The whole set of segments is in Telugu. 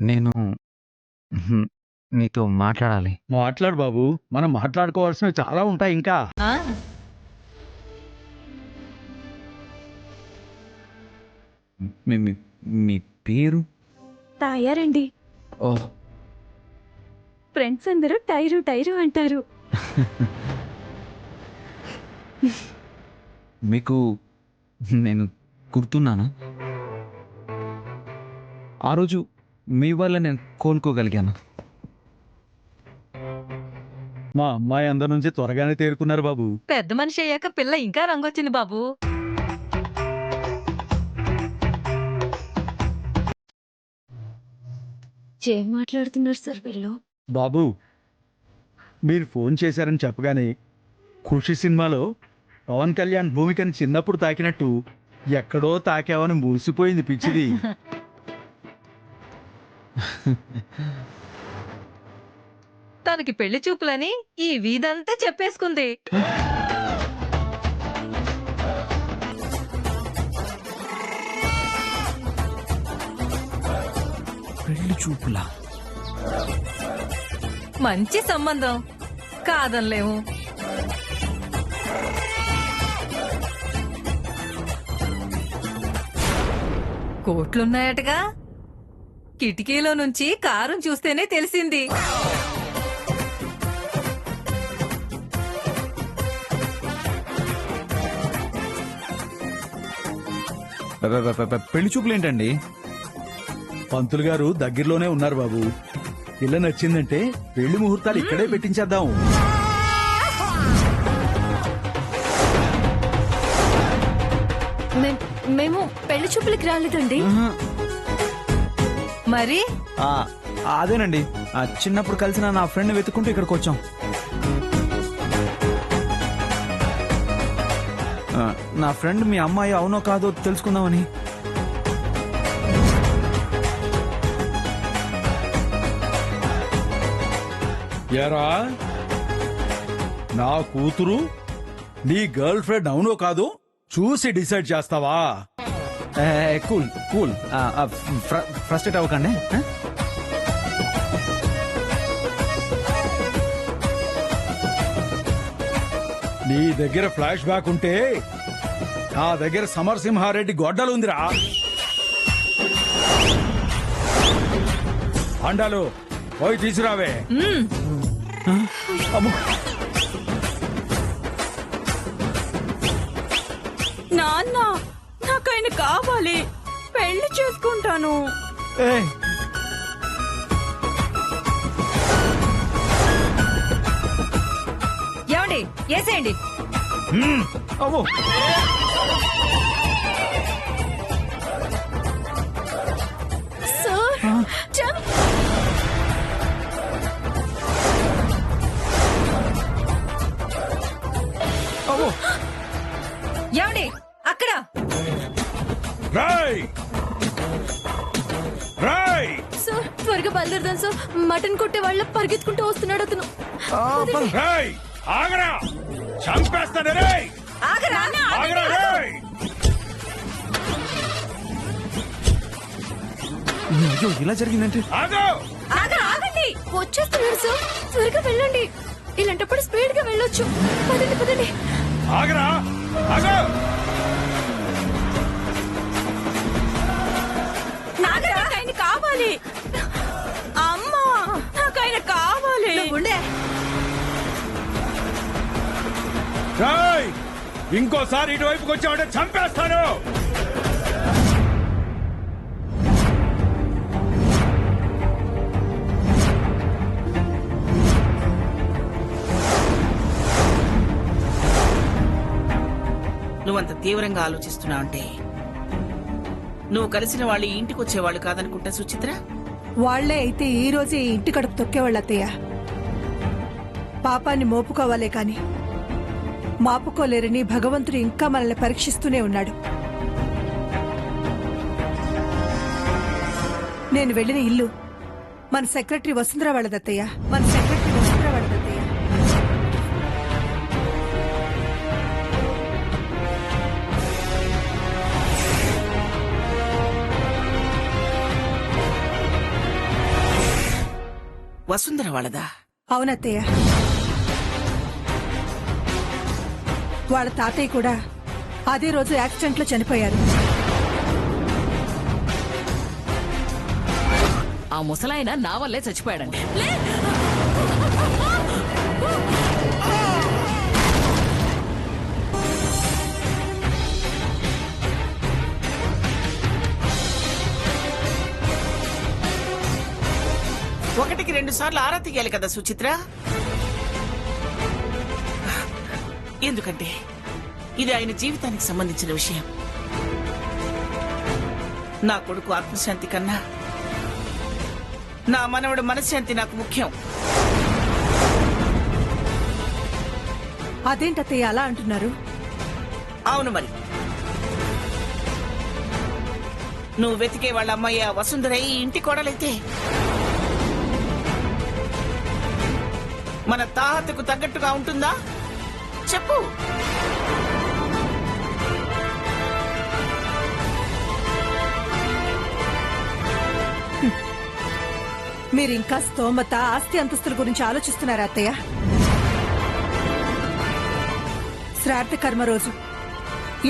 నేను హ్మ్. నీతో మాట్లాడాలి. మాట్లాడు బాబు. మనం మాట్లాడుకోవాల్సినవి చాలా ఉంటాయి ఇంకా. ఆ! మీ మీ మీ పేరు? తాయారండి. ఓహ్! ఫ్రెండ్స్ అందరూ టైరు టైరు అంటారు. మీకు నేను గుర్తున్నానా? ఆ రోజు మీ వల్ల నేను కోలుకోగలిగాను. మా అమ్మాయి అందరి నుంచి త్వరగానే తేరుకున్నారు బాబు. పెద్ద మనిషి అయ్యాక పిల్ల ఇంకా రంగొచ్చింది బాబు. ఏం మాట్లాడుతున్నారు సార్ వీళ్ళు? బాబు, మీరు ఫోన్ చేశారని చెప్పగానే ఖుషి సినిమాలో పవన్ కళ్యాణ్ భూమికని చిన్నప్పుడు తాకినట్టు ఎక్కడో తాకావని మూసిపోయింది పిచ్చిది. తనకి పెళ్లి చూపులని ఈ వీధంతా చెప్పేసుకుంది. పెళ్లి చూపులా? మంచి సంబంధం కాదనలేము. కోట్లున్నాయటగా. కిటికీలో నుంచి కారు చూస్తేనే తెలిసింది. పెళ్లి చూపులు ఏంటండి? పంతులు గారు దగ్గరలోనే ఉన్నారు బాబు. పిల్ల నచ్చిందంటే పెళ్లి ముహూర్తాలు ఇక్కడే పెట్టించేద్దాం. మేము పెళ్లి చూపులకి రాలేదండి. మరి అదేనండి, చిన్నప్పుడు కలిసిన నా ఫ్రెండ్ వెతుక్కుంటూ ఇక్కడికి వచ్చాం. నా ఫ్రెండ్ మీ అమ్మాయి అవునో కాదో తెలుసుకుందామని. ఎరా, నా కూతురు నీ గర్ల్ ఫ్రెండ్ అవునో కాదు చూసి డిసైడ్ చేస్తావా? కూల్ కూల్, ఫ్రస్ట్రేట్ అవ్వకండి. నీ దగ్గర ఫ్లాష్ బ్యాక్ ఉంటే నా దగ్గర సమరసింహారెడ్డి గొడ్డలు ఉందిరా. అండాలు పోయి తీసుకురావే. నాన్న, నాకు ఆయన కావాలి. పెళ్లి చేసుకుంటాను. ఏమండి వేసేయండి. అవ్వో, సార్, జంప్. అవ్వో. ఏమండి అక్కడ. రాయ్ రాయ్, సార్, త్వరగా బయలుదేరదాం సార్. మటన్ కొట్టే వాళ్ళ పరిగెత్తుకుంటూ వస్తున్నాడు అతను. రాయ్ ఆగరా, చంపేస్తాను రేయ్. ఆగరా. ఆగరా రేయ్. అయ్యో, ఇలా జరిగిందంటే ఆగు. ఆగండి. వచ్చేస్తున్నాడు సార్, త్వరగా వెళ్ళండి. ఇలాంటప్పుడు స్పీడ్ గా వెళ్ళొచ్చు. పదండి పదండి. ఆగరా, ఆగు. నాకు ఆయన కావాలి. అమ్మా, నాకు ఆయన కావాలి. ఉండే. రాయ్, ఇంకోసారి ఇటువైపుకి వచ్చావంటే చంపేస్తాను. నువ్వంత తీవ్రంగా ఆలోచిస్తున్నావంటే నువ్వు కలిసిన వాళ్ళు ఈ ఇంటికి వచ్చేవాళ్ళు కాదనుకుంటా సుచిత్ర. వాళ్లే అయితే ఈ రోజే ఈ ఇంటి కడుపు తొక్కేవాళ్ళు అత్తయ్య. పాపాన్ని మోపుకోవాలే కాని మాపుకోలేరని భగవంతుడు ఇంకా మనల్ని పరీక్షిస్తూనే ఉన్నాడు. నేను వెళ్ళిన ఇల్లు మన సెక్రటరీ వసుంధర వాళ్ళదత్తయ్య. మన సెక్రటరీ వసుంధర వాళ్ళదత్తయ్య. వసుంధర వాళ్ళదా? అవునత్తయ్య. వాళ్ళ తాతయ్య కూడా అదే రోజు యాక్సిడెంట్ లో చనిపోయారు. ఆ ముసలాయన నా వల్లే చచ్చిపోయాడండి. ఒకటికి 2 సార్లు ఆరా తీయాలి కదా సుచిత్ర. ఎందుకంటే ఇది ఆయన జీవితానికి సంబంధించిన విషయం. నా కొడుకు ఆత్మశాంతి కన్నా నా మనవడు మనశ్శాంతి నాకు ముఖ్యం. అదేంటత్తయ్య అలా అంటున్నారు? అవును మరి. నువ్వు వెతికే వాళ్ళ అమ్మాయి ఆ వసుంధర ఈ ఇంటి కోడలైతే మన తాహతకు తగ్గట్టుగా ఉంటుందా చెప్పు. మీరింకా స్తోమత, ఆస్తి అంతస్తుల గురించి ఆలోచిస్తున్నారా అత్తయ్య? శ్రాద్ధ కర్మ రోజు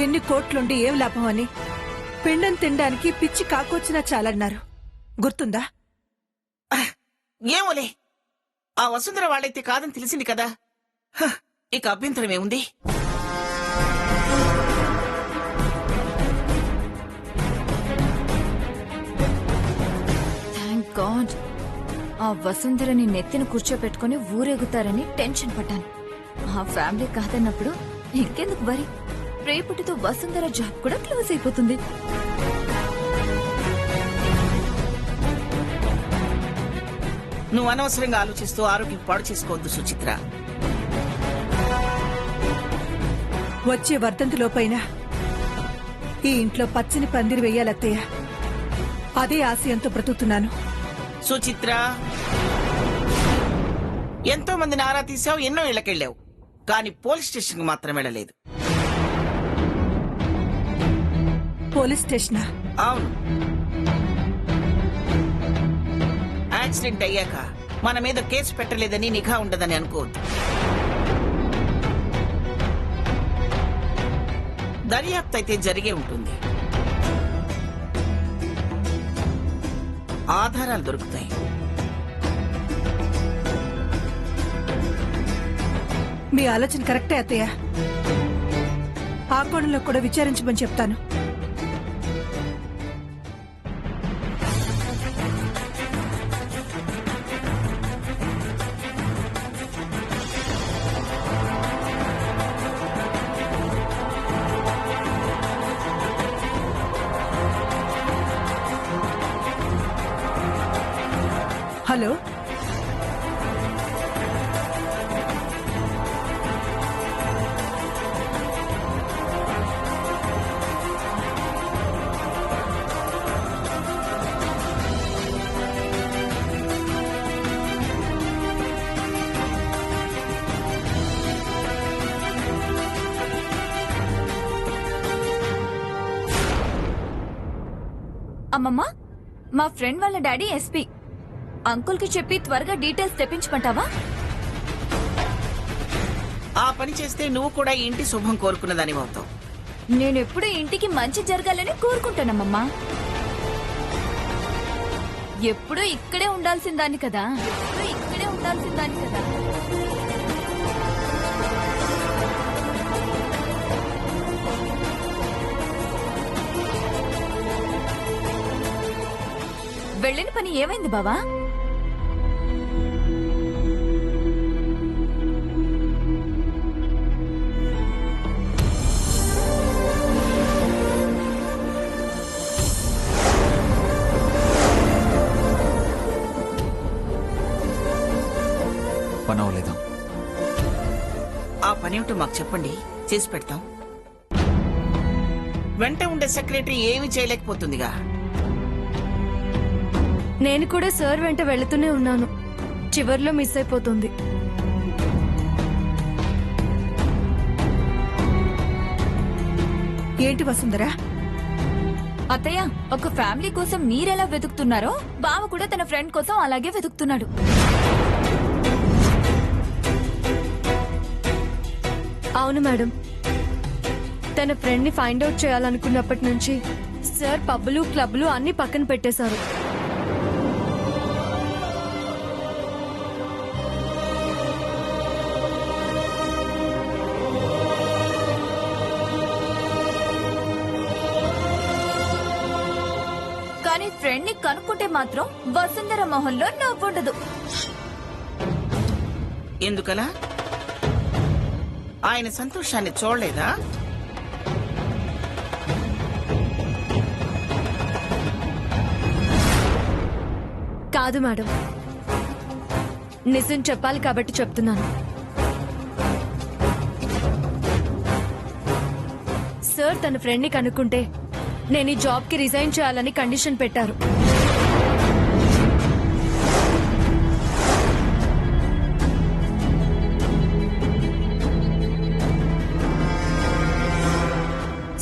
ఎన్ని కోట్లుండి ఏం లాభం అని పిండం తినడానికి పిచ్చి కాకొచ్చినా చాలన్నారు. గుర్తుందా? ఏమోలే, ఆ వసుంధర వాళ్ళైతే కాదని తెలిసింది కదా. ఇక అభ్యంతరం ఏముంది? థ్యాంక్ గాడ్ ఆ వసుంధరని నెత్తిన కూర్చోపెట్టుకుని ఊరేగుతారని టెన్షన్ పడ్డాను. ఆ ఫ్యామిలీ కాదన్నప్పుడు ఇంకెందుకు వరి. రేపటితో వసుంధర జాబ్ కూడా క్లోజ్ అయిపోతుంది. నువ్వు అనవసరంగా ఆలోచిస్తూ ఆరోగ్యం పాడు చేసుకోవద్దు సుచిత్ర. వచ్చే వర్ధంతిలోపైనా ఈ ఇంట్లో పచ్చని పందిరి వెయ్యాలత్తయ్య. అదే ఆశయంతో బ్రతుకుతున్నాను. సుచిత్ర, ఎంతో మందిని ఆరా తీసావు, ఎన్నో ఇళ్లకెళ్ళావు, కానీ పోలీస్ స్టేషన్ కు మాత్రం వెళ్ళలేదు. పోలీస్ స్టేషనా? అవును. యాక్సిడెంట్ అయ్యాక మన మీద కేసు పెట్టలేదని నిఘా ఉండదని అనుకోవద్దు. దర్యాప్తు అయితే జరిగే ఉంటుంది. ఆధారాలు దొరుకుతాయి. మీ ఆలోచన కరెక్టే అత్తయ్య. ఆ కోణంలో కూడా విచారించమని చెప్తాను. హలో, అమ్మమ్మ, మా ఫ్రెండ్ వాళ్ళ డాడీ ఎస్పీ. అంకుల్ కి చెప్పి త్వరగా డీటెయిల్స్ తెప్పించమంటావా? ఆ పని చేస్తే నువ్వు కూడా ఈ ఇంటి శుభం కోరుకున్నదాని అవుతావు. నేనెప్పుడు ఇంటికి మంచి జరగాలని కోరుకుంటానమ్మమ్మా. ఎప్పుడూ ఇక్కడే ఉండాల్సిందాన్ని కదా. వెళ్ళిన పని ఏమైంది బావా? పని అవ్వలేదా? ఆ పనేమిటో మాకు చెప్పండి, చేసి పెడతాం. వెంట ఉండే సెక్రటరీ ఏమీ చేయలేకపోతుందిగా. నేను కూడా సార్ వెంట వెళుతూనే ఉన్నాను. చివర్లో మిస్ అయిపోతుంది. ఏంటి వసుంధరా? అత్తయ్య, ఒక ఫ్యామిలీ కోసం మీరెలా వెతుకుతున్నారో బావ కూడా తన ఫ్రెండ్ కోసం అలాగే వెతుకుతున్నాడు. అవును మేడం, తన ఫ్రెండ్ ని ఫైండ్ అవుట్ చేయాలనుకున్నప్పటి నుంచి సార్ పబ్బులు క్లబ్లు అన్ని పక్కన పెట్టేశారు. కానీ ఫ్రెండ్ ని కనుక్కుంటే మాత్రం వసుంధర మొహంలో నవ్వుండదు. ఎందుకలా? ఆయన సంతోషాన్ని చూడలేదా? కాదు మేడం, నిజం చెప్పాలి కాబట్టి చెప్తున్నాను. సార్ తన ఫ్రెండ్ ని కనుక్కుంటే నేను ఈ జాబ్ కి రిజైన్ చేయాలని కండిషన్ పెట్టారు.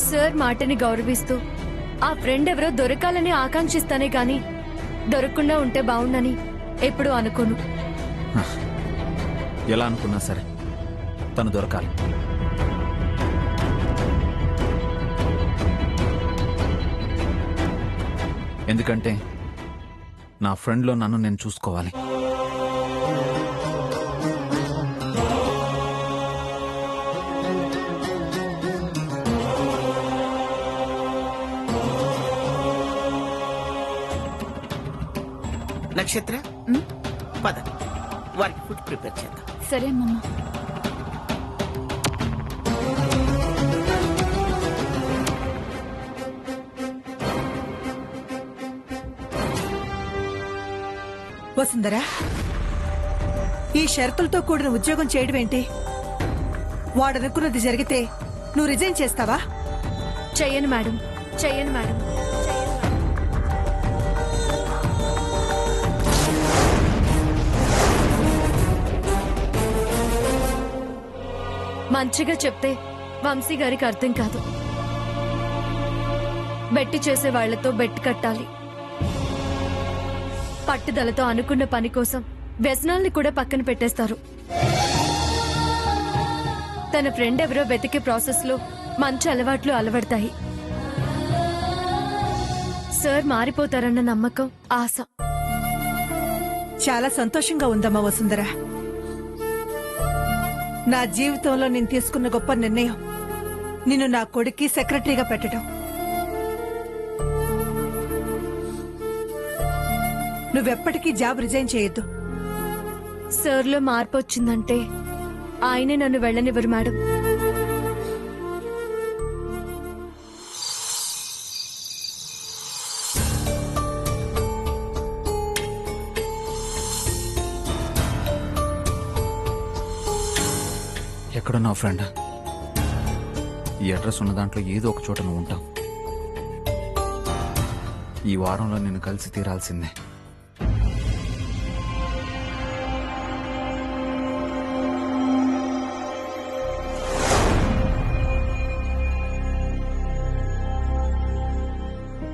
సార్ మాటని గౌరవిస్తూ ఆ ఫ్రెండ్ ఎవరో దొరకాలని ఆకాంక్షిస్తానే గాని దొరకకుండా ఉంటే బాగుండని ఎప్పుడూ అనుకోను. ఎలా అనుకున్నా సరే తను దొరకాలి. ఎందుకంటే నా ఫ్రెండ్లో నన్ను నేను చూసుకోవాలి. నక్షత్ర, పద వారికి ఫుడ్ ప్రిపేర్ చేద్దాం. సరే మమ్మ. వసుంధరా, ఈ షరతులతో కూడిన ఉద్యోగం చేయడం ఏంటి? వాడనుకున్నది జరిగితే నువ్వు రిజైన్ చేస్తావా? చెయ్యను మేడం, చెయ్యను మేడం. మంచిగా చెప్తే వంశీ గారికి అర్థం కాదు. బెట్టి చేసే వాళ్లతో బెట్టి కట్టాలి. పట్టుదలతో అనుకున్న పని కోసం వ్యసనాల్ని కూడా పక్కన పెట్టేస్తారు. తన ఫ్రెండ్ ఎవరో వెతికే ప్రాసెస్ లో మంచి అలవాట్లు అలవడతాయి. సార్ మారిపోతారన్న నమ్మకం, ఆశ. చాలా సంతోషంగా ఉందమ్మా వసుంధరా. నా జీవితంలో నేను తీసుకున్న గొప్ప నిర్ణయం నిన్ను నా కొడుక్కి సెక్రటరీగా పెట్టడం. నువ్వెప్పటికీ జాబ్ రిజైన్ చేయొద్దు. సార్లో మార్పు వచ్చిందంటే ఆయనే నన్ను వెళ్ళనివ్వరు మేడం. ఎక్కడున్నావు ఫ్రెండ్? ఈ అడ్రస్ ఉన్న దాంట్లో ఏదో ఒక చోట నువ్వు ఉంటావు. ఈ వారంలో నిన్ను కలిసి తీరాల్సిందే.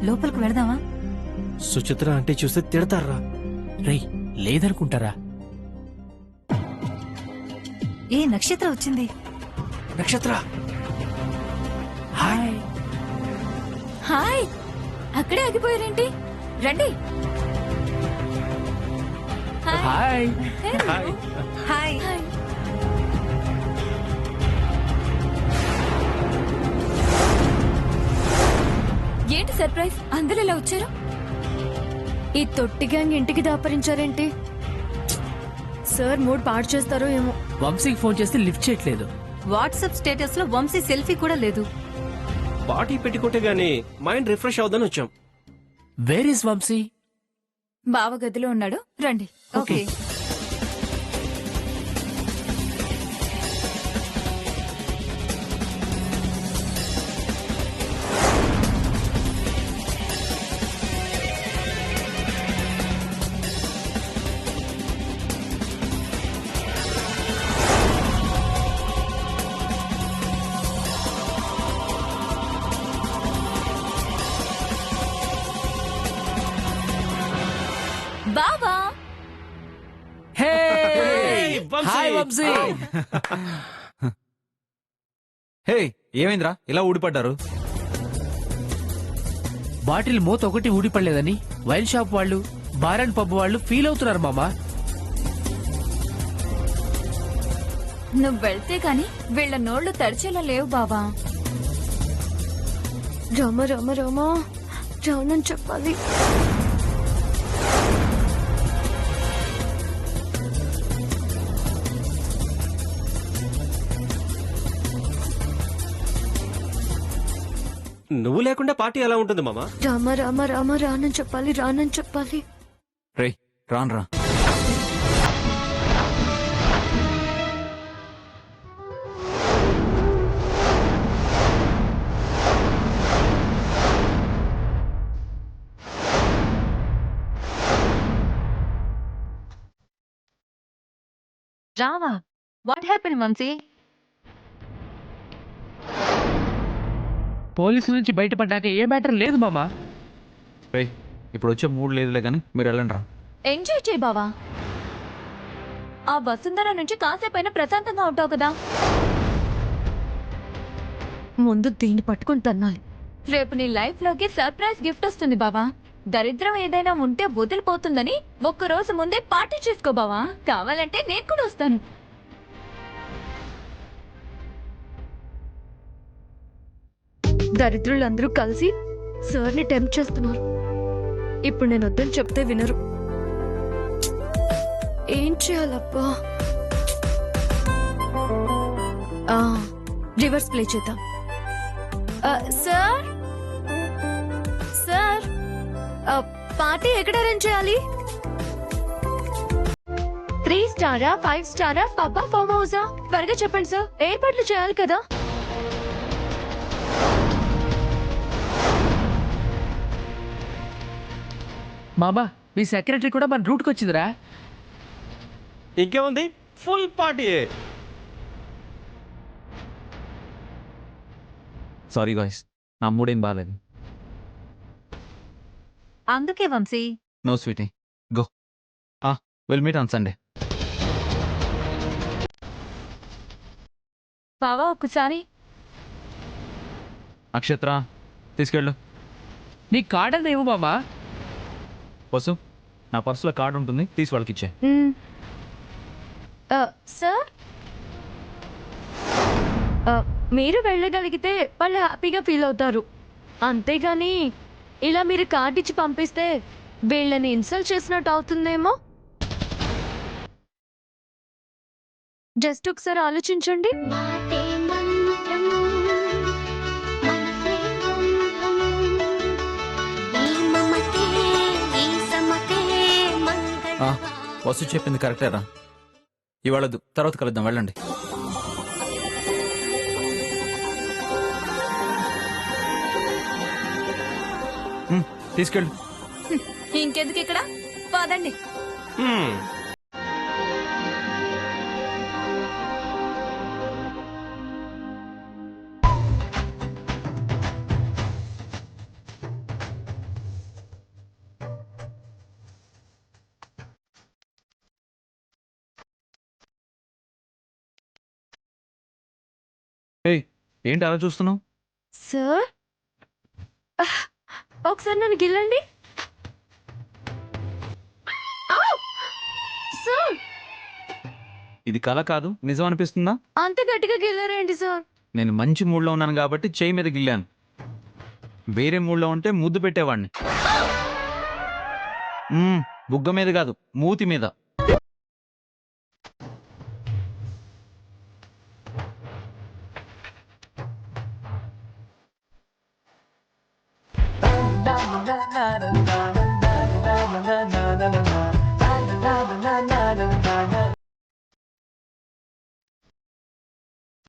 లోపలికి వెళదామా? సుచిత్ర అంటే చూస్తే తిడతారా? రేయ్, లేదనుకుంటారా? ఏ నక్షత్ర వచ్చింది. నక్షత్ర, హాయ్. హాయ్, అక్కడే ఆగిపోయారేంటి? రండి. హాయ్. హాయ్. హాయ్. ఏంటి సర్ప్రైజ్? అందరూ ఇలా వచ్చారు? ఈ తొట్టి గ్యాంగ్ ఇంటికి దాపరించారేంటి? సార్ మూడ్ పాడు చేస్తారో ఏమో. వంశీకి ఫోన్ చేస్తే లిఫ్ట్ చేయట్లేదు. వాట్సాప్ స్టేటస్ లో వంశీ సెల్ఫీ కూడా లేదు. పార్టీ పెట్టుకుంటే గానీ మైండ్ రిఫ్రెష్ అవుదని వచ్చాం. Where is Vamsi? బావ గదిలో ఉన్నాడు, రండి. ఓకే. బావా hey Vamsi! Hi Vamsi hey ఏమైందిరా ఇలా ఊడిపడ్డారు? బాటిల్ మూత ఒకటి ఊడిపడలేదని వైన్ షాప్ వాళ్ళు బార్ అండ్ పబ్ వాళ్ళు ఫీల్ అవుతున్నారు మామా. నువ్వు వెళ్తే గాని వీళ్ళ నోళ్లు తడిచేలా లేవు బావా. రామ రామ రామ రానని చెప్పాలి. నువ్వు లేకుండా పార్టీ ఎలా ఉంటుంది మామా? రామ రామ రామ రానని చెప్పాలి, రానని చెప్పాలి. రే రాన్రా. రావా వాట్ హ్యాపెన్ వంశీ? పోలీసు నుంచి బయటపడ్డాక ఏ మ్యాటర్ లేదు మామా. రే ఇప్పుడు వచ్చే మూడు లేదులే కానీ మీరు వెళ్ళండి రా. ఎంజాయ్ చేయి బావా. ఆ వసుంధర నుంచి కాసేపైనా ప్రశాంతంగా ఉంటావు కదా. ముందు దీన్ని పట్టుకుని తన్నాలి. రేపు నీ లైఫ్ లోకి సర్ప్రైజ్ గిఫ్ట్ వస్తుంది బావా. దరిద్రం ఏదైనా ఉంటే వదిలిపోతుందని ఒక్కరోజు ముందే పార్టీ చేసుకో బావా. కావాలంటే నేను కూడా వస్తాను. దరిద్రులందరూ కలిసి సార్ని టెంప్ట్ చేస్తున్నారు. ఇప్పుడు నేను వద్దని చెప్తే వినరు. ఏం చేయాలబ్బా? రివర్స్ ప్లే చేద్దాం. సార్ సార్ పార్టీ ఎక్కడ అరేంజ్ చేయాలి? 3 స్టారా 5 స్టారా పబ్బా ఫామ్ హౌసా? త్వరగా చెప్పండి సార్, ఏర్పాట్లు చేయాలి కదా. మామా మీ సెక్రటరీ కూడా మన రూట్కి వచ్చిందిరా. ఇంకేముంది, ఫుల్ పార్టీ. సారీ గాయ్స్, నా మూడేం బాగాలేదు. అందుకే Vamsi no sweetie, go. Will meet on Sunday. బావా ఒకసారి నక్షత్ర తీసుకెళ్ళు. నీ కార్డ్ అని ఏమో మామా. వసు నా పర్సులో కార్డు ఉంటుంది, తీసి వాళ్ళకి ఇచ్చే. సార్ మీరు వెళ్ళగలిగితే వాళ్ళు హ్యాపీగా ఫీల్ అవుతారు. అంతేగాని ఇలా మీరు కార్డు ఇచ్చి పంపిస్తే వీళ్ళని ఇన్సల్ట్ చేసినట్టు అవుతుందేమో. జస్ట్ ఒకసారి ఆలోచించండి. వసు చెప్పింది కరెక్టేరా. ఇవాళ తర్వాత కలుద్దాం, వెళ్ళండి. తీసుకెళ్ళు. ఇంకెందుకు ఇక్కడ పదండి. ఏంటి అలా చూస్తున్నావు? సార్ ఒకసారి నన్ను గిల్లండి. సార్ ఇది కళ కాదు, నిజం అనిపిస్తుందా? అంత గట్టిగా గిల్లరేంటి సార్? నేను మంచి మూడ్లో ఉన్నాను కాబట్టి చేయి మీద గిల్లాను. వేరే మూడ్లో ఉంటే ముద్దు పెట్టేవాడిని. బుగ్గ మీద కాదు, మూతి మీద.